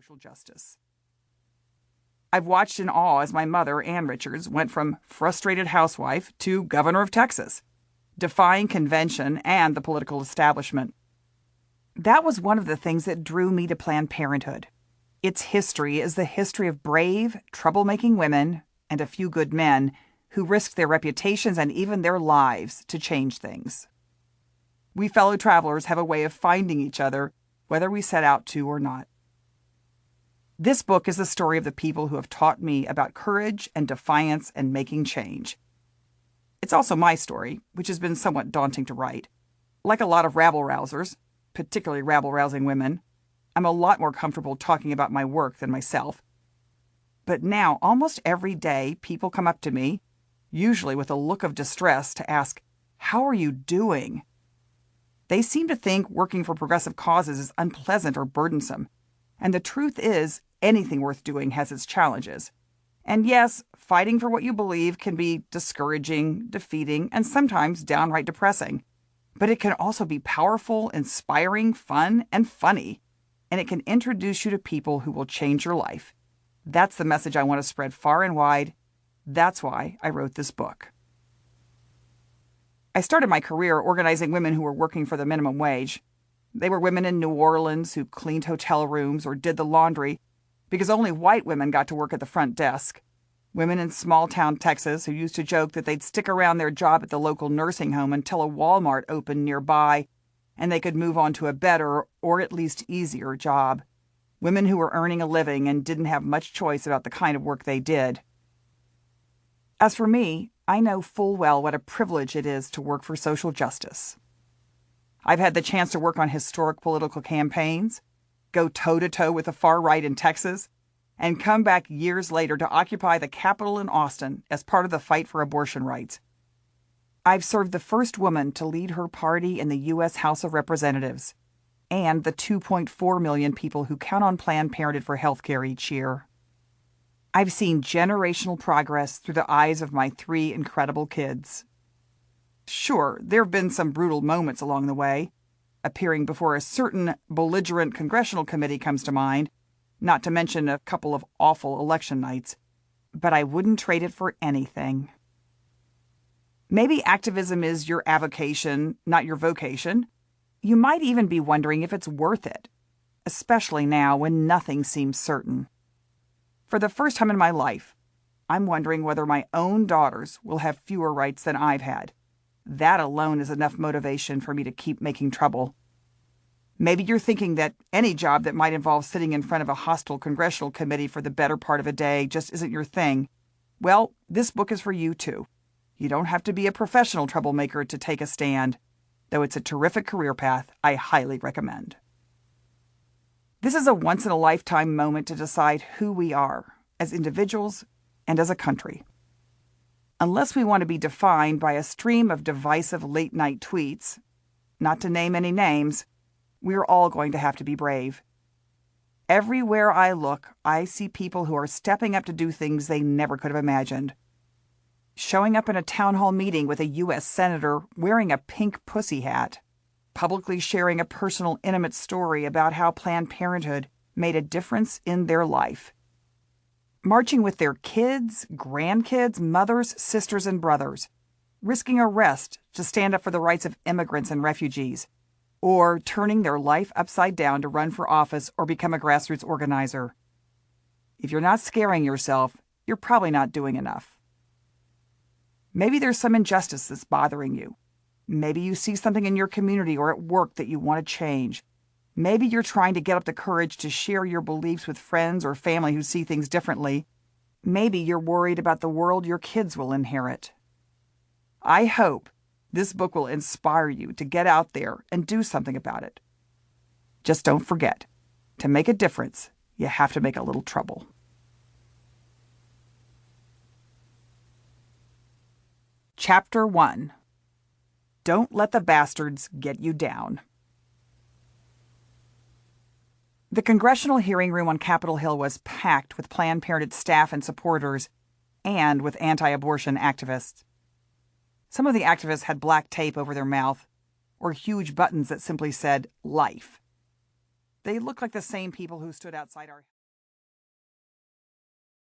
social justice. I've watched in awe as my mother, Ann Richards, went from frustrated housewife to governor of Texas, defying convention and the political establishment. That was one of the things that drew me to Planned Parenthood. Its history is the history of brave, troublemaking women and a few good men who risked their reputations and even their lives to change things. We fellow travelers have a way of finding each other, whether we set out to or not. This book is the story of the people who have taught me about courage and defiance and making change. It's also my story, which has been somewhat daunting to write. Like a lot of rabble-rousers, particularly rabble-rousing women, I'm a lot more comfortable talking about my work than myself. But now, almost every day, people come up to me, usually with a look of distress, to ask, "How are you doing?" They seem to think working for progressive causes is unpleasant or burdensome. And the truth is, anything worth doing has its challenges. And yes, fighting for what you believe can be discouraging, defeating, and sometimes downright depressing. But it can also be powerful, inspiring, fun, and funny. And it can introduce you to people who will change your life. That's the message I want to spread far and wide. That's why I wrote this book. I started my career organizing women who were working for the minimum wage. They were women in New Orleans who cleaned hotel rooms or did the laundry because only white women got to work at the front desk. Women in small-town Texas who used to joke that they'd stick around their job at the local nursing home until a Walmart opened nearby and they could move on to a better or at least easier job. Women who were earning a living and didn't have much choice about the kind of work they did. As for me, I know full well what a privilege it is to work for social justice. I've had the chance to work on historic political campaigns, go toe-to-toe with the far right in Texas, and come back years later to occupy the Capitol in Austin as part of the fight for abortion rights. I've served the first woman to lead her party in the U.S. House of Representatives, and the 2.4 million people who count on Planned Parenthood for health care each year. I've seen generational progress through the eyes of my 3 incredible kids. Sure, there have been some brutal moments along the way. Appearing before a certain belligerent congressional committee comes to mind, not to mention a couple of awful election nights. But I wouldn't trade it for anything. Maybe activism is your avocation, not your vocation. You might even be wondering if it's worth it, especially now when nothing seems certain. For the first time in my life, I'm wondering whether my own daughters will have fewer rights than I've had. That alone is enough motivation for me to keep making trouble. Maybe you're thinking that any job that might involve sitting in front of a hostile congressional committee for the better part of a day just isn't your thing. Well, this book is for you too. You don't have to be a professional troublemaker to take a stand, though it's a terrific career path I highly recommend. This is a once-in-a-lifetime moment to decide who we are as individuals and as a country. Unless we want to be defined by a stream of divisive late-night tweets, not to name any names, we're all going to have to be brave. Everywhere I look, I see people who are stepping up to do things they never could have imagined. Showing up in a town hall meeting with a U.S. senator wearing a pink pussy hat, publicly sharing a personal, intimate story about how Planned Parenthood made a difference in their life. Marching with their kids, grandkids, mothers, sisters, and brothers, risking arrest to stand up for the rights of immigrants and refugees, or turning their life upside down to run for office or become a grassroots organizer. If you're not scaring yourself, you're probably not doing enough. Maybe there's some injustice that's bothering you. Maybe you see something in your community or at work that you want to change. Maybe you're trying to get up the courage to share your beliefs with friends or family who see things differently. Maybe you're worried about the world your kids will inherit. I hope this book will inspire you to get out there and do something about it. Just don't forget, to make a difference, you have to make a little trouble. Chapter 1. Don't let the bastards get you down. The congressional hearing room on Capitol Hill was packed with Planned Parenthood staff and supporters, and with anti-abortion activists. Some of the activists had black tape over their mouth, or huge buttons that simply said, "Life." They look like the same people who stood outside our